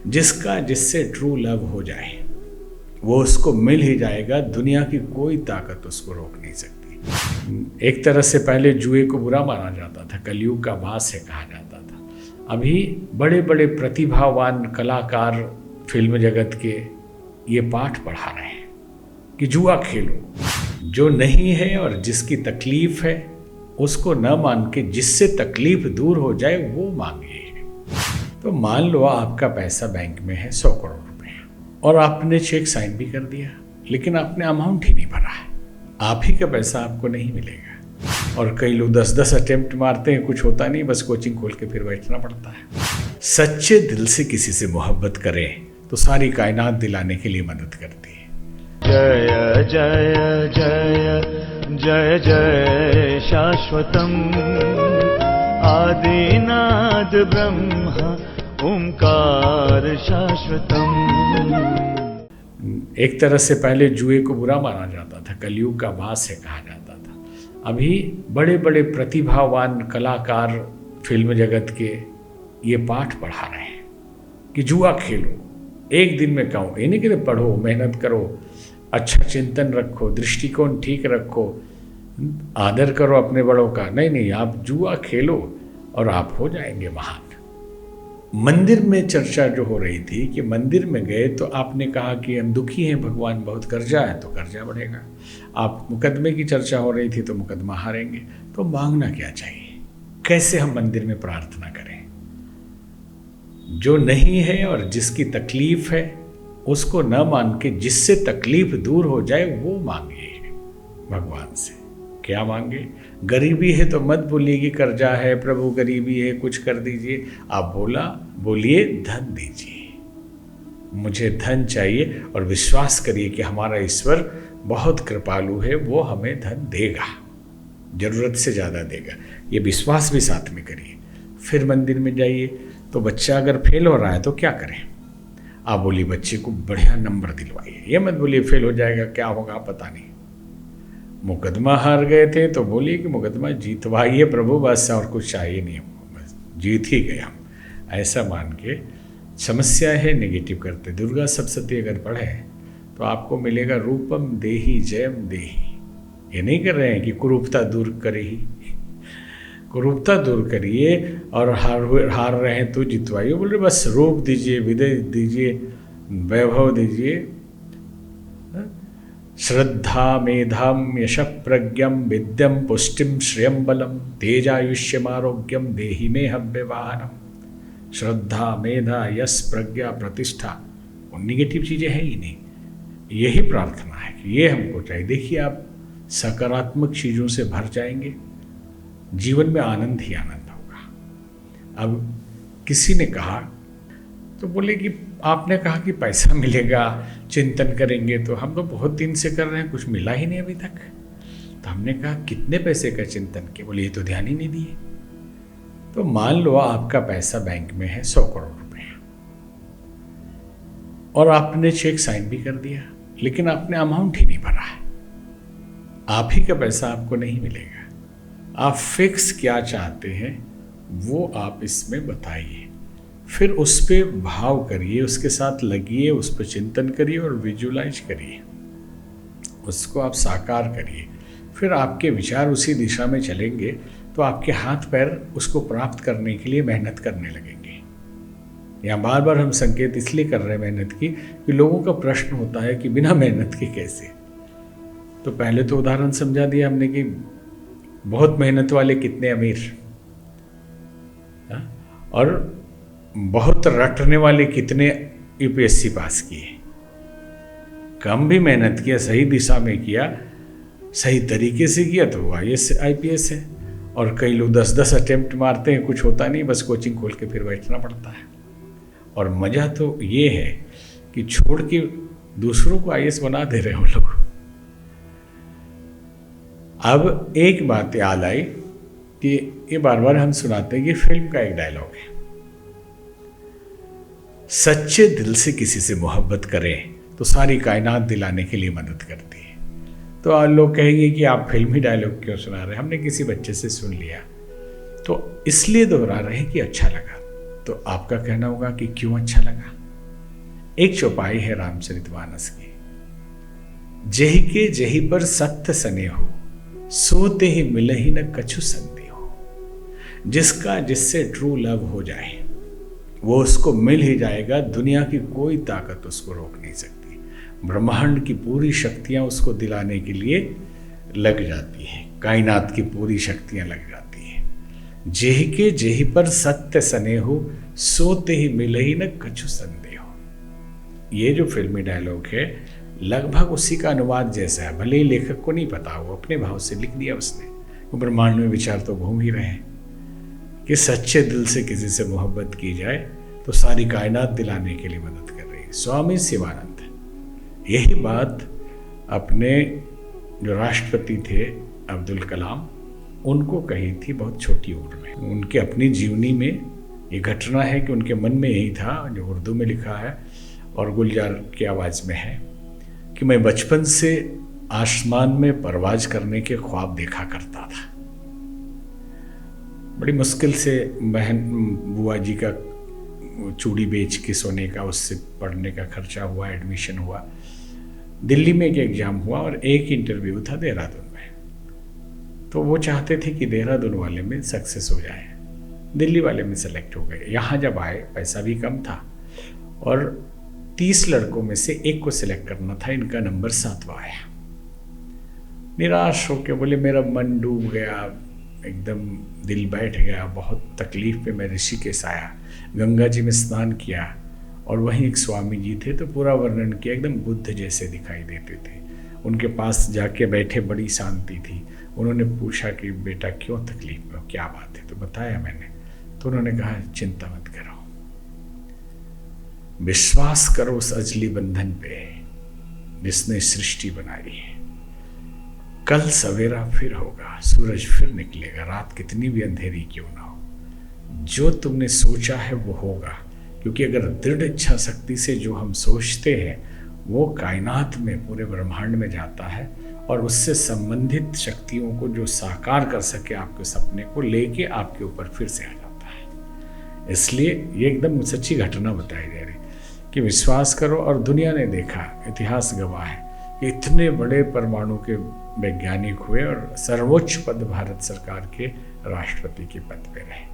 जिसका जिससे true love हो जाए वो उसको मिल ही जाएगा, दुनिया की कोई ताकत उसको रोक नहीं सकती। एक तरह से पहले जुए को बुरा माना जाता था, कलयुग का वास है कहा जाता था। अभी बड़े बड़े प्रतिभावान कलाकार फिल्म जगत के ये पाठ पढ़ा रहे हैं कि जुआ खेलो, जो नहीं है और जिसकी तकलीफ है उसको न मान के जिससे तकलीफ दूर हो जाए वो मांगे। तो मान लो आपका पैसा बैंक में है 100 करोड़ रुपए और आपने चेक साइन भी कर दिया, लेकिन आपने अमाउंट ही नहीं भरा है, आप ही का पैसा आपको नहीं मिलेगा। और कई लोग 10-10 अटेम्प्ट मारते हैं, कुछ होता नहीं, बस कोचिंग खोल के फिर बैठना पड़ता है। सच्चे दिल से किसी से मोहब्बत करें तो सारी कायनात दिलाने के लिए मदद करती है। जय जय जय जय जय शाश्वतम आदिनाद ब्रह्म ओंकार शाश्वतम। एक तरह से पहले जुए को बुरा माना जाता था, कलयुग का वास है कहा जाता था। अभी बड़े बड़े प्रतिभावान कलाकार फिल्म जगत के ये पाठ पढ़ा रहे हैं कि जुआ खेलो, एक दिन में कहूँ ये नहीं कि पढ़ो, मेहनत करो, अच्छा चिंतन रखो, दृष्टिकोण ठीक रखो, आदर करो अपने बड़ों का, नहीं, आप जुआ खेलो और आप हो जाएंगे महान। मंदिर में चर्चा जो हो रही थी कि मंदिर में गए तो आपने कहा कि हम दुखी हैं, भगवान बहुत कर्जा है तो कर्जा बढ़ेगा। आप मुकदमे की चर्चा हो रही थी तो मुकदमा हारेंगे। तो मांगना क्या चाहिए, कैसे हम मंदिर में प्रार्थना करें? जो नहीं है और जिसकी तकलीफ है उसको न मान के जिससे तकलीफ दूर हो जाए वो मांगे भगवान से। क्या मांगे? गरीबी है तो मत बोलिए कि कर्जा है, प्रभु गरीबी है कुछ कर दीजिए। आप बोलिए धन दीजिए, मुझे धन चाहिए, और विश्वास करिए कि हमारा ईश्वर बहुत कृपालु है, वो हमें धन देगा, जरूरत से ज़्यादा देगा। ये विश्वास भी साथ में करिए। फिर मंदिर में जाइए तो बच्चा अगर फेल हो रहा है तो क्या करें? आप बोलिए बच्चे को बढ़िया नंबर दिलवाइए, ये मत बोलिए फेल हो जाएगा क्या होगा पता नहीं। मुकदमा हार गए थे तो बोलिए कि मुकदमा जीतवाइए प्रभु, बस और कुछ चाहिए नहीं हमको, बस जीत ही गए हम, ऐसा मान के। समस्या है नेगेटिव करते। दुर्गा सप्तशती अगर पढ़े तो आपको मिलेगा रूपम देहि जयम देहि। ये नहीं कर रहे हैं कि कुरूपता दूर करे ही, कुरूपता दूर करिए, और हार रहे हैं तो जितवाइए। बोल रहे बस रूप दीजिए, विदय दीजिए, वैभव दीजिए, श्रद्धा मेधाम यश प्रज्ञम विद्यम पुष्टिम श्रियम बलम तेजायुष्यम आरोग्यम देहि में हव्यवाहनम। श्रद्धा मेधा यश प्रज्ञा प्रतिष्ठा, और निगेटिव चीज़ें हैं ही नहीं। यही प्रार्थना है कि ये हमको चाहिए। देखिए आप सकारात्मक चीज़ों से भर जाएंगे, जीवन में आनंद ही आनंद होगा। अब किसी ने कहा तो बोले कि आपने कहा कि पैसा मिलेगा, चिंतन करेंगे, तो हम तो बहुत दिन से कर रहे हैं, कुछ मिला ही नहीं अभी तक। तो हमने कहा कितने पैसे का चिंतन किया? बोले ये तो ध्यान ही नहीं दिए। तो मान लो आपका पैसा बैंक में है 100 करोड़ रुपए और आपने चेक साइन भी कर दिया, लेकिन आपने अमाउंट ही नहीं भरा है, आप ही का पैसा आपको नहीं मिलेगा। आप फिक्स क्या चाहते हैं वो आप इसमें बताइए, फिर उस पर भाव करिए, उसके साथ लगिए, उस पर चिंतन करिए और विजुलाइज करिए, उसको आप साकार करिए। फिर आपके विचार उसी दिशा में चलेंगे तो आपके हाथ पैर उसको प्राप्त करने के लिए मेहनत करने लगेंगे। यहाँ बार बार हम संकेत इसलिए कर रहे हैं मेहनत की कि लोगों का प्रश्न होता है कि बिना मेहनत के कैसे। तो पहले तो उदाहरण समझा दिया हमने कि बहुत मेहनत वाले कितने अमीर, और बहुत रटने वाले कितने यूपीएससी पास किए। कम भी मेहनत किया, सही दिशा में किया, सही तरीके से किया तो वो IAS है। और कई लोग 10-10 अटेम्प्ट मारते हैं, कुछ होता नहीं, बस कोचिंग खोल के फिर बैठना पड़ता है। और मज़ा तो ये है कि छोड़ के दूसरों को IAS बना दे रहे हो लोग। अब एक बात याद आई कि ये बार बार हम सुनाते हैं कि फिल्म का एक डायलॉग है, सच्चे दिल से किसी से मोहब्बत करें तो सारी कायनात दिलाने के लिए मदद करती है। तो लोग कहेंगे कि आप फिल्मी डायलॉग क्यों सुना रहे हैं, हमने किसी बच्चे से सुन लिया तो इसलिए दोहरा रहे हैं कि अच्छा लगा। तो आपका कहना होगा कि क्यों अच्छा लगा? एक चौपाई है रामचरितमानस की, जेहि के जेहि पर सत्य स्नेहो, सोते ही मिलहि न कछु संदेहो। जिसका जिससे ट्रू लव हो जाए वो उसको मिल ही जाएगा, दुनिया की कोई ताकत उसको रोक नहीं सकती। ब्रह्मांड की पूरी शक्तियां उसको दिलाने के लिए लग जाती है, कायनात की पूरी शक्तियां लग जाती हैं। जेहि के जेहि पर सत्य स्नेहो, सोते ही मिलहि न कछु संदेहो। ये जो फिल्मी डायलॉग है लगभग उसी का अनुवाद जैसा है, भले ही लेखक को नहीं पता, वो अपने भाव से लिख दिया उसने। वो ब्रह्मांड में विचार तो घूम ही रहे हैं कि सच्चे दिल से किसी से मोहब्बत की जाए तो सारी कायनात दिलाने के लिए मदद कर रही है। स्वामी शिवानंद यही बात अपने जो राष्ट्रपति थे अब्दुल कलाम, उनको कही थी बहुत छोटी उम्र में। उनके अपनी जीवनी में ये घटना है कि उनके मन में यही था, जो उर्दू में लिखा है और गुलजार की आवाज़ में है, कि मैं बचपन से आसमान में परवाज करने के ख्वाब देखा करता था। बड़ी मुश्किल से बहन बुआ जी का चूड़ी बेच के सोने का, उससे पढ़ने का खर्चा हुआ, एडमिशन हुआ, दिल्ली में एक एग्ज़ाम हुआ और एक इंटरव्यू था देहरादून में। तो वो चाहते थे कि देहरादून वाले में सक्सेस हो जाए, दिल्ली वाले में सेलेक्ट हो गए। यहाँ जब आए पैसा भी कम था और 30 लड़कों में से एक को सिलेक्ट करना था, इनका नंबर 7वां आया। निराश होकर बोले मेरा मन डूब गया, एकदम दिल बैठ गया, बहुत तकलीफ में मैं ऋषिकेश आया, गंगा जी में स्नान किया और वहीं एक स्वामी जी थे, तो पूरा वर्णन किया, एकदम बुद्ध जैसे दिखाई देते थे। उनके पास जाके बैठे, बड़ी शांति थी। उन्होंने पूछा कि बेटा क्यों तकलीफ में हो, क्या बात है? तो बताया मैंने। तो उन्होंने कहा चिंता मत करो, विश्वास करो उस अजली बंधन पे जिसने सृष्टि बनाई है। कल सवेरा फिर होगा, सूरज फिर निकलेगा, रात कितनी भी अंधेरी क्यों ना हो। जो तुमने सोचा है वो होगा, क्योंकि अगर दृढ़ इच्छा शक्ति से जो हम सोचते हैं वो कायनात में, पूरे ब्रह्मांड में जाता है और उससे संबंधित शक्तियों को जो साकार कर सके आपके सपने को लेके आपके ऊपर फिर से आ जाता है। इसलिए ये एकदम सच्ची घटना बताई जा रही कि विश्वास करो। और दुनिया ने देखा, इतिहास गवाह है, इतने बड़े परमाणु के वैज्ञानिक हुए और सर्वोच्च पद भारत सरकार के राष्ट्रपति के पद पे रहे।